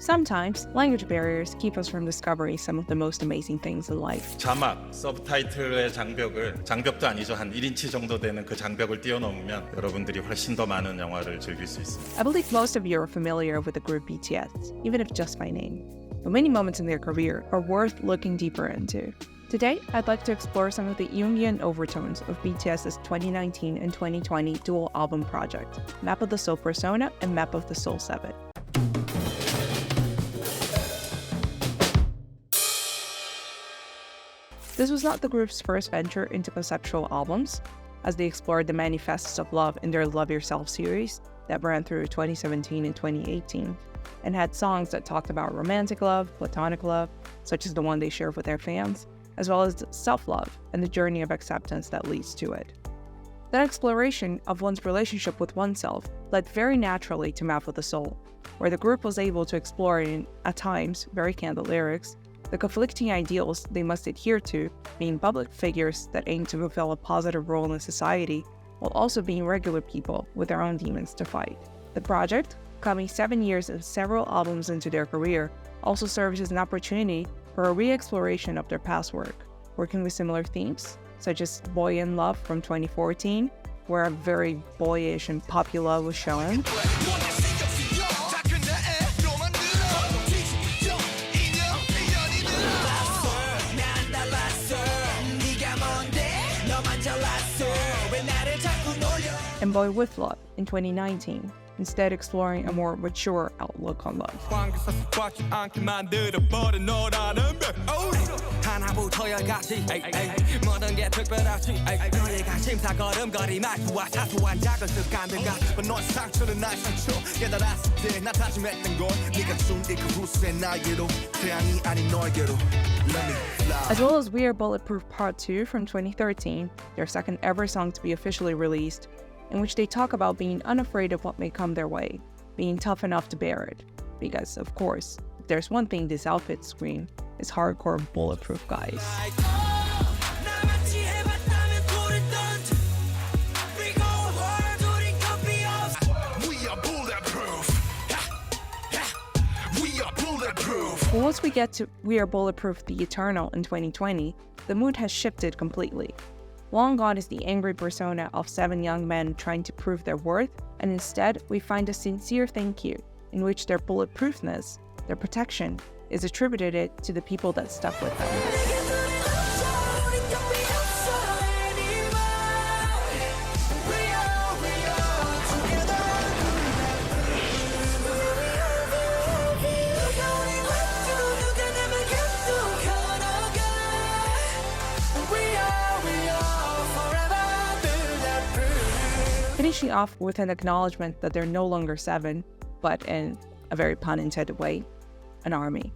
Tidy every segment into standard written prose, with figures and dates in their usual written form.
Sometimes, language barriers keep us from discovering some of the most amazing things in life. 자막, 서브타이틀의 장벽도 아니죠. 한 1인치 정도 되는 그 장벽을 뛰어넘으면 여러분들이 훨씬 더 많은 영화를 즐길 수 있습니다. I believe most of you are familiar with the group BTS, even if just by name. But many moments in their career are worth looking deeper into. Today, I'd like to explore some of the Jungian overtones of BTS's 2019 and 2020 dual album project, Map of the Soul Persona and Map of the Soul 7. This was not the group's first venture into conceptual albums, as they explored the manifests of love in their Love Yourself series that ran through 2017 and 2018, and had songs that talked about romantic love, platonic love, such as the one they shared with their fans, as well as self-love and the journey of acceptance that leads to it. That exploration of one's relationship with oneself led very naturally to Map of the Soul, where the group was able to explore in, at times, very candid lyrics, the conflicting ideals they must adhere to, being public figures that aim to fulfill a positive role in society, while also being regular people with their own demons to fight. The project, coming 7 years and several albums into their career, also serves as an opportunity for a re-exploration of their past work, working with similar themes, such as Boy in Love from 2014, where a very boyish and poppy love was shown, and Boy with Love in 2019, instead exploring a more mature outlook on love. As well as We Are Bulletproof Part 2 from 2013, their second ever song to be officially released, in which they talk about being unafraid of what may come their way, being tough enough to bear it. Because, of course, if there's one thing these outfits scream, it's hardcore bulletproof guys. But once we get to We Are Bulletproof The Eternal in 2020, the mood has shifted completely. Long gone is the angry persona of 7 young men trying to prove their worth, and instead we find a sincere thank you, in which their bulletproofness, their protection, is attributed to the people that stuck with them. Finishing off with an acknowledgement that they're no longer 7, but in a very pun-intended way, an army.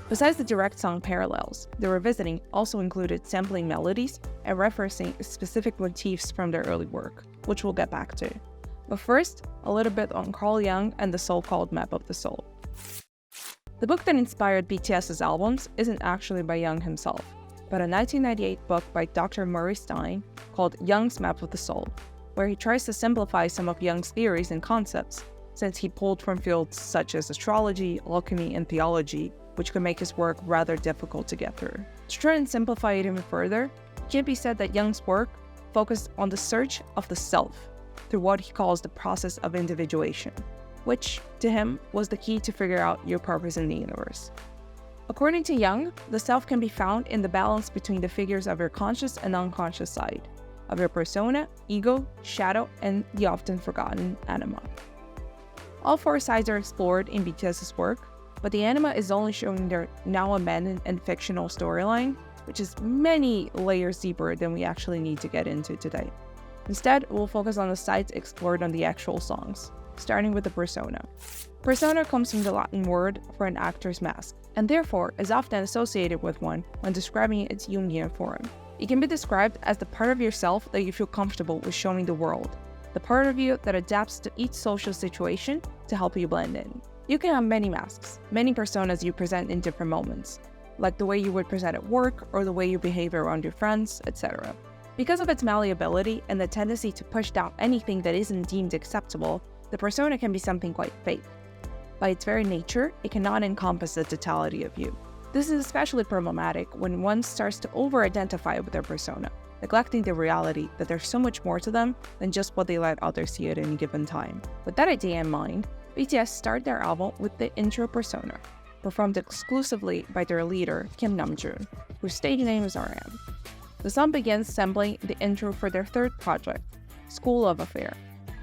Besides the direct song parallels, the revisiting also included sampling melodies and referencing specific motifs from their early work, which we'll get back to. But first, a little bit on Carl Jung and the so-called Map of the Soul. The book that inspired BTS's albums isn't actually by Jung himself, but a 1998 book by Dr. Murray Stein called Jung's Map of the Soul, where he tries to simplify some of Jung's theories and concepts, since he pulled from fields such as astrology, alchemy, and theology, which could make his work rather difficult to get through. To try and simplify it even further, it can be said that Jung's work focused on the search of the self through what he calls the process of individuation, which, to him, was the key to figure out your purpose in the universe. According to Jung, the self can be found in the balance between the figures of your conscious and unconscious side, of your persona, ego, shadow, and the often forgotten anima. All 4 sides are explored in BTS's work, but the anima is only showing their now abandoned and fictional storyline, which is many layers deeper than we actually need to get into today. Instead, we'll focus on the sides explored on the actual songs, starting with the persona. Persona comes from the Latin word for an actor's mask, and therefore is often associated with one when describing its Jungian form. It can be described as the part of yourself that you feel comfortable with showing the world, the part of you that adapts to each social situation to help you blend in. You can have many masks, many personas you present in different moments, like the way you would present at work or the way you behave around your friends, etc. Because of its malleability and the tendency to push down anything that isn't deemed acceptable, the persona can be something quite fake. By its very nature, it cannot encompass the totality of you. This is especially problematic when one starts to over-identify with their persona, neglecting the reality that there's so much more to them than just what they let others see at any given time. With that idea in mind, BTS start their album with the intro persona, performed exclusively by their leader, Kim Namjoon, whose stage name is RM. The song begins sampling the intro for their third project, School of Affair.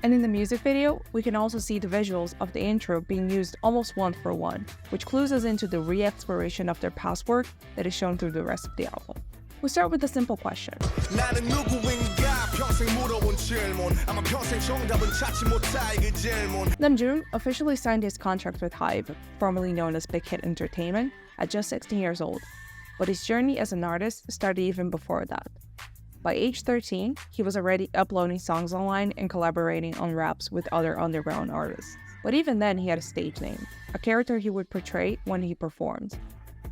And in the music video, we can also see the visuals of the intro being used almost one for one, which clues us into the re-exploration of their past work that is shown through the rest of the album. We start with a simple question. Namjoon officially signed his contract with HYBE, formerly known as Big Hit Entertainment, at just 16 years old, but his journey as an artist started even before that. By age 13, he was already uploading songs online and collaborating on raps with other underground artists. But even then, he had a stage name, a character he would portray when he performed.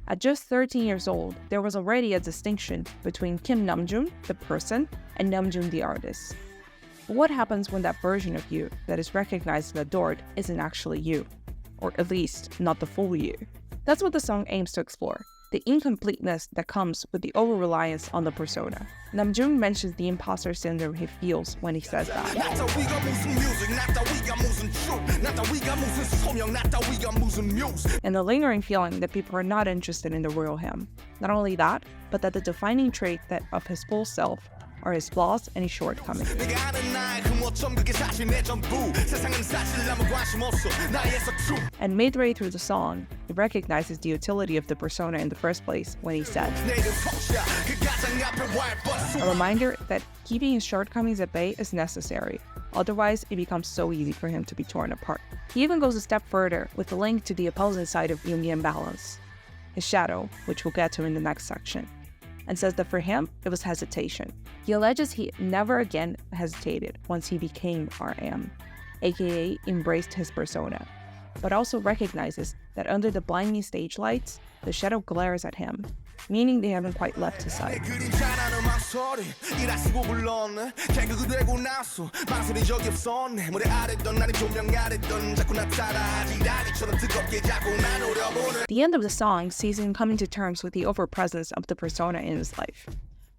At just 13 years old, there was already a distinction between Kim Namjoon, the person, and Namjoon, the artist. But what happens when that version of you that is recognized and adored isn't actually you? Or at least, not the full you. That's what the song aims to explore. The incompleteness that comes with the over-reliance on the persona. Namjoon mentions the imposter syndrome he feels when he says that. And the lingering feeling that people are not interested in the real him. Not only that, but that the defining trait that of his full self are his flaws and his shortcomings. And midway through the song, he recognizes the utility of the persona in the first place when he said, a reminder that keeping his shortcomings at bay is necessary, otherwise it becomes so easy for him to be torn apart. He even goes a step further with the link to the opposite side of Jungian balance, his shadow, which we'll get to in the next section, and says that for him, it was hesitation. He alleges he never again hesitated once he became RM, aka embraced his persona, but also recognizes that under the blinding stage lights, the shadow glares at him, meaning they haven't quite left his side. The end of the song sees him coming to terms with the overpresence of the persona in his life,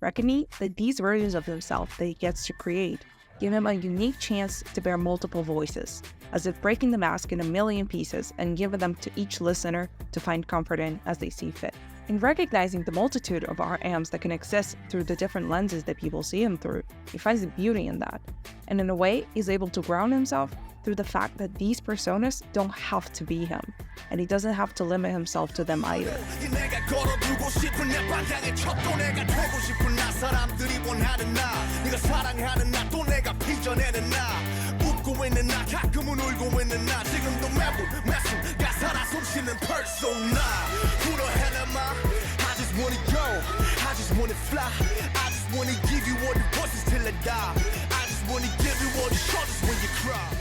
reckoning that these versions of himself that he gets to create give him a unique chance to bear multiple voices, as if breaking the mask in a million pieces and giving them to each listener to find comfort in as they see fit. In recognizing the multitude of RMs that can exist through the different lenses that people see him through, he finds the beauty in that, and in a way, he's able to ground himself through the fact that these personas don't have to be him, and he doesn't have to limit himself to them either.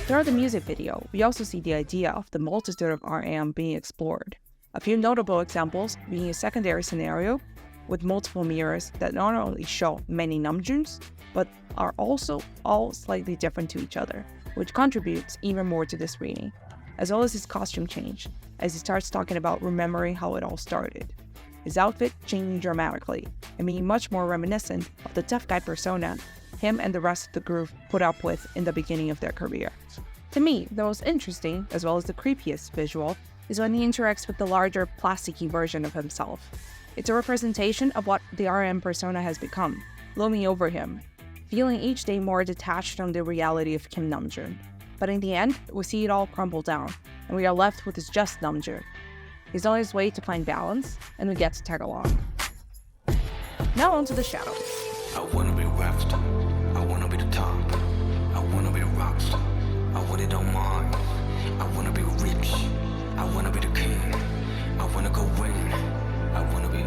Throughout the music video, we also see the idea of the multitude of RM being explored. A few notable examples being a secondary scenario with multiple mirrors that not only show many Namjoons, but are also all slightly different to each other, which contributes even more to this reading, as well as his costume change, as he starts talking about remembering how it all started. His outfit changing dramatically and being much more reminiscent of the tough guy persona him and the rest of the group put up with in the beginning of their career. To me, the most interesting, as well as the creepiest visual, is when he interacts with the larger, plasticky version of himself. It's a representation of what the RM persona has become, looming over him, feeling each day more detached from the reality of Kim Namjoon. But in the end, we see it all crumble down, and we are left with his just Namjoon. He's on his way to find balance, and we get to tag along. Now on to the shadow. I wanna be rapped. I wanna be the top. I wanna be a rockstar. I want it on mine. I wanna be rich. I wanna be the king. I wanna go win. I wanna be.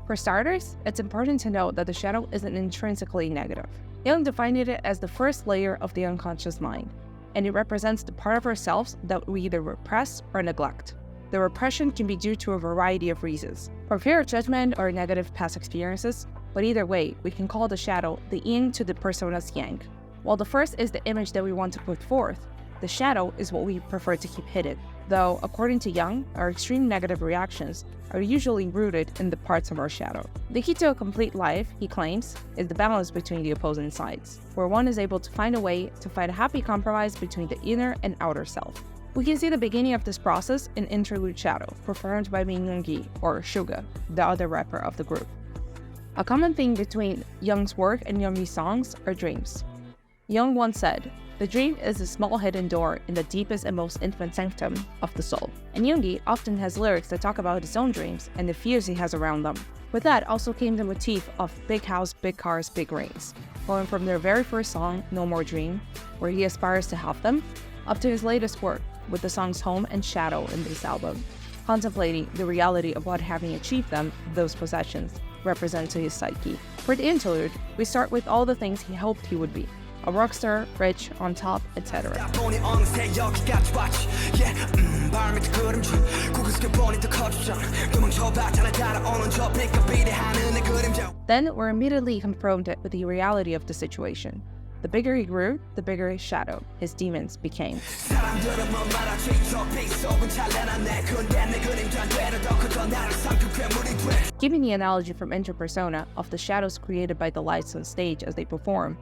For starters, it's important to note that the shadow isn't intrinsically negative. Jung defined it as the first layer of the unconscious mind, and it represents the part of ourselves that we either repress or neglect. The repression can be due to a variety of reasons, from fear of judgment or negative past experiences, but either way, we can call the shadow the yin to the persona's yang. While the first is the image that we want to put forth, The shadow is what we prefer to keep hidden, though, according to Jung, our extreme negative reactions are usually rooted in the parts of our shadow. The key to a complete life, he claims, is the balance between the opposing sides, where one is able to find a way to find a happy compromise between the inner and outer self. We can see the beginning of this process in Interlude Shadow, performed by Jung, or Suga, the other rapper of the group. A common theme between Jung's work and Yoongi's songs are dreams. Jung once said, "The dream is a small hidden door in the deepest and most intimate sanctum of the soul." And Jung often has lyrics that talk about his own dreams and the fears he has around them. With that also came the motif of big house, big cars, big rings, going from their very first song, No More Dream, where he aspires to have them, up to his latest work, with the songs Home and Shadow in this album, contemplating the reality of what having achieved them, those possessions, represent to his psyche. For the interlude, we start with all the things he hoped he would be: a rock star, rich, on top, etc. Then we're immediately confronted with the reality of the situation. The bigger he grew, the bigger his shadow, his demons, became. Giving the analogy from Interpersona of the shadows created by the lights on stage as they perform,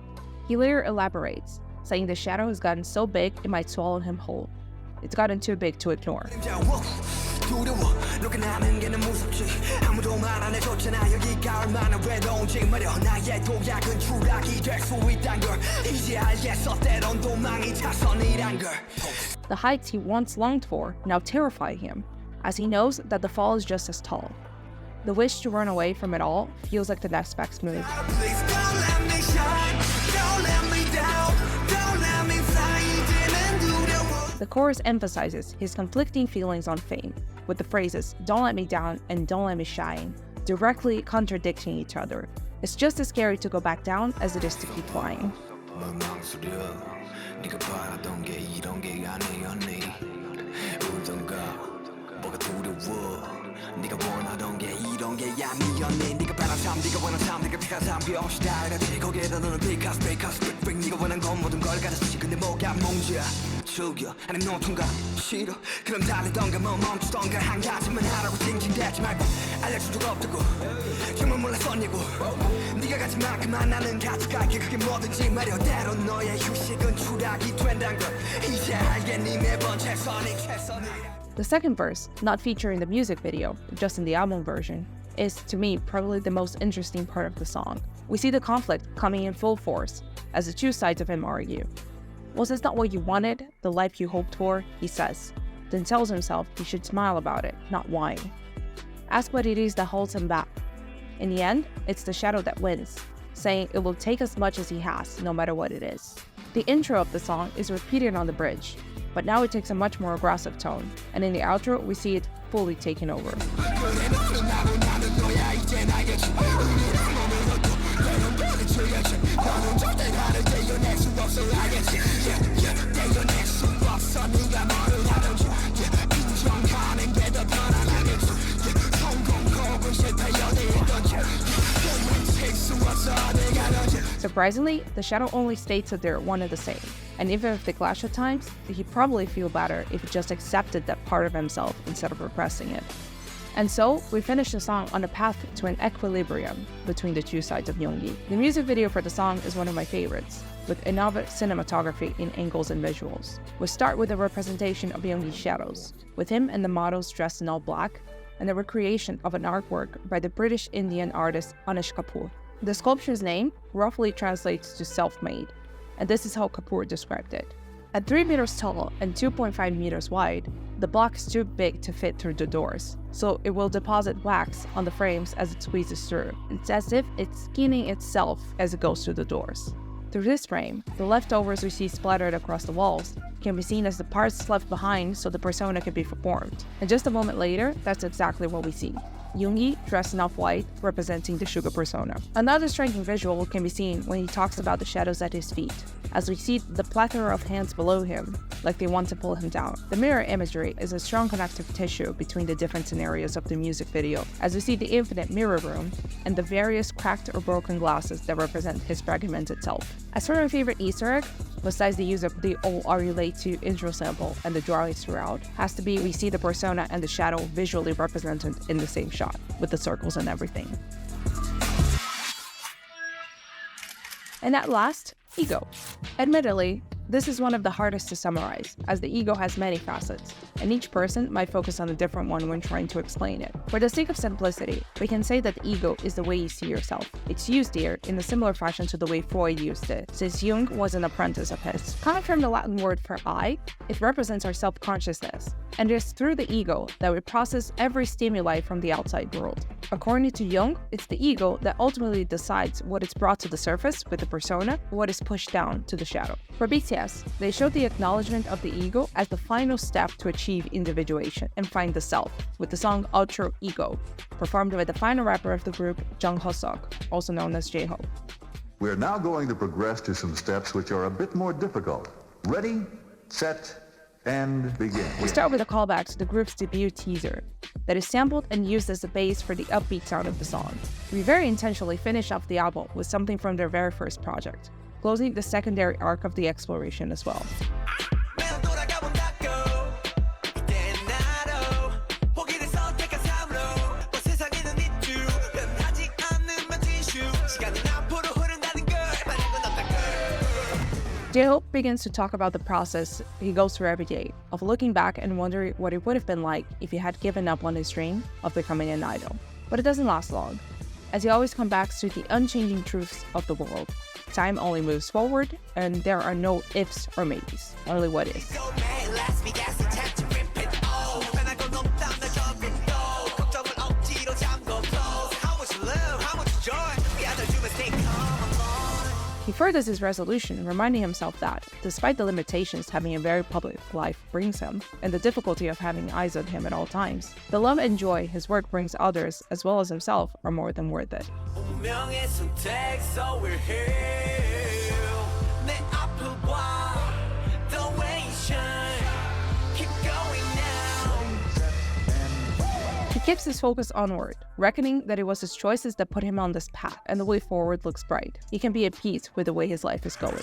he later elaborates, saying the shadow has gotten so big it might swallow him whole. It's gotten too big to ignore. The heights he once longed for now terrify him, as he knows that the fall is just as tall. The wish to run away from it all feels like the next best move. The chorus emphasizes his conflicting feelings on fame, with the phrases "don't let me down" and "don't let me shine" directly contradicting each other. It's just as scary to go back down as it is to keep flying. The second verse, not featured in the music video, just in the album version, is, to me, probably the most interesting part of the song. We see the conflict coming in full force, as the two sides of him argue. Was this not what you wanted, the life you hoped for? He says, then tells himself he should smile about it, not whine. Ask what it is that holds him back. In the end, it's the shadow that wins, saying it will take as much as he has, no matter what it is. The intro of the song is repeated on the bridge, but now it takes a much more aggressive tone, and in the outro we see it fully taken over. Surprisingly, the shadow only states that they're one and the same, and even if they clash at times, he'd probably feel better if he just accepted that part of himself instead of repressing it. And so, we finish the song on a path to an equilibrium between the two sides of Yoongi. The music video for the song is one of my favorites, with innovative cinematography in angles and visuals. We start with a representation of Yoongi's shadows, with him and the models dressed in all black, and the recreation of an artwork by the British Indian artist Anish Kapoor. The sculpture's name roughly translates to self-made, and this is how Kapoor described it. At 3 meters tall and 2.5 meters wide, the block is too big to fit through the doors, so it will deposit wax on the frames as it squeezes through. It's as if it's skinning itself as it goes through the doors. Through this frame, the leftovers we see splattered across the walls can be seen as the parts left behind so the persona can be performed. And just a moment later, that's exactly what we see. Yoongi dressed in off-white, representing the Suga persona. Another striking visual can be seen when he talks about the shadows at his feet. as we see the plethora of hands below him, like they want to pull him down. The mirror imagery is a strong connective tissue between the different scenarios of the music video, as we see the infinite mirror room and the various cracked or broken glasses that represent his fragmented self. As for my favorite Easter egg, besides the use of the "Oh, are you late" to intro sample and the drawings throughout, has to be we see the persona and the shadow visually represented in the same shot, with the circles and everything. And at last, ego. Admittedly, this is one of the hardest to summarize, as the ego has many facets, and each person might focus on a different one when trying to explain it. For the sake of simplicity, we can say that the ego is the way you see yourself. It's used here in a similar fashion to the way Freud used it, since Jung was an apprentice of his. Coming from the Latin word for I, it represents our self-consciousness, and it is through the ego that we process every stimuli from the outside world. According to Jung, it's the ego that ultimately decides what is brought to the surface with the persona, what is pushed down to the shadow. For BTS, they showed the acknowledgement of the ego as the final step to achieve individuation and find the self, with the song Ultra Ego, performed by the final rapper of the group, Jungkook, also known as J-Hope. We're now going to progress to some steps which are a bit more difficult. Ready, set, and begin. We start with a callback to the group's debut teaser that is sampled and used as the base for the upbeat sound of the song. We very intentionally finish off the album with something from their very first project, closing the secondary arc of the exploration as well. J-Hope begins to talk about the process he goes through every day, of looking back and wondering what it would have been like if he had given up on his dream of becoming an idol. But it doesn't last long, as he always comes back to the unchanging truths of the world. Time only moves forward, and there are no ifs or maybes, only what is. He furthers his resolution, reminding himself that, despite the limitations having a very public life brings him, and the difficulty of having eyes on him at all times, the love and joy his work brings others, as well as himself, are more than worth it. He keeps his focus onward, reckoning that it was his choices that put him on this path, and the way forward looks bright. He can be at peace with the way his life is going.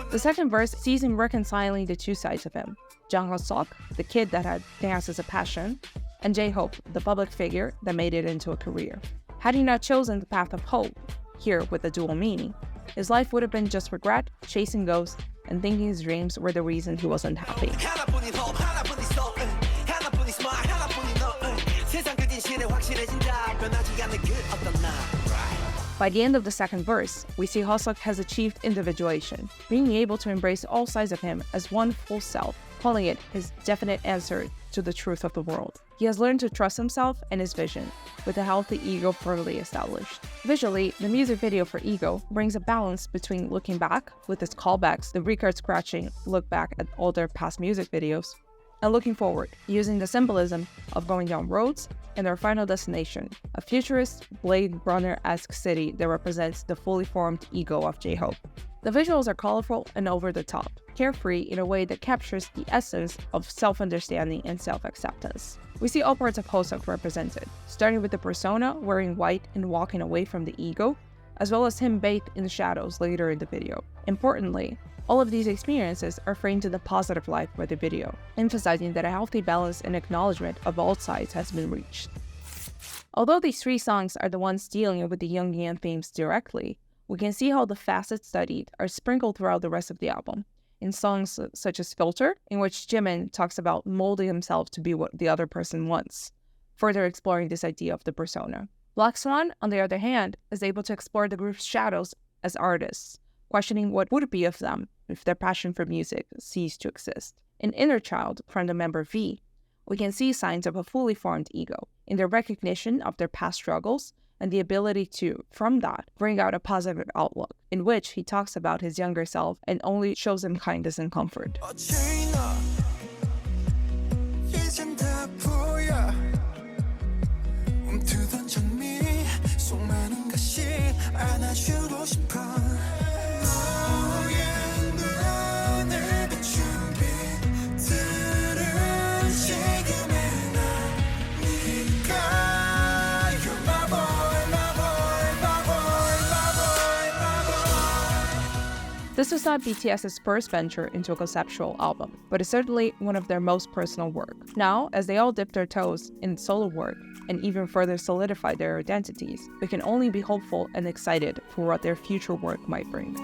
The second verse sees him reconciling the two sides of him: Jungkook, the kid that had dance as a passion, and J-Hope, the public figure that made it into a career. Had he not chosen the path of hope, here with a dual meaning, his life would have been just regret, chasing ghosts, and thinking his dreams were the reason he was unhappy. By the end of the second verse, we see Hoseok has achieved individuation, being able to embrace all sides of him as one full self, calling it his definite answer to the truth of the world. He has learned to trust himself and his vision, with a healthy ego firmly established. Visually, the music video for Ego brings a balance between looking back, with its callbacks, the record-scratching look back at all their past music videos, and looking forward, using the symbolism of going down roads and their final destination, a futurist, Blade Runner-esque city that represents the fully formed ego of J-Hope. The visuals are colorful and over the top, carefree in a way that captures the essence of self-understanding and self-acceptance. We see all parts of Hoseok represented, starting with the persona wearing white and walking away from the ego, as well as him bathed in shadows later in the video. Importantly, all of these experiences are framed in the positive light by the video, emphasizing that a healthy balance and acknowledgement of all sides has been reached. Although these three songs are the ones dealing with the Jungian themes directly, we can see how the facets studied are sprinkled throughout the rest of the album, in songs such as Filter, in which Jimin talks about molding himself to be what the other person wants, further exploring this idea of the persona. Black Swan, on the other hand, is able to explore the group's shadows as artists, questioning what would be of them if their passion for music ceased to exist. In Inner Child, from the member V, we can see signs of a fully formed ego, in their recognition of their past struggles and the ability to, from that, bring out a positive outlook, in which he talks about his younger self and only shows him kindness and comfort. 다 보여 움트던 장미 수많은 것이 안아주고 싶어 너의 눈을 비춘 빛들은 지금의 나니까 You're my boy, my boy, my boy, my boy, my boy. This was not BTS's first venture into a conceptual album, but is certainly one of their most personal work. Now, as they all dip their toes in solo work and even further solidify their identities, we can only be hopeful and excited for what their future work might bring.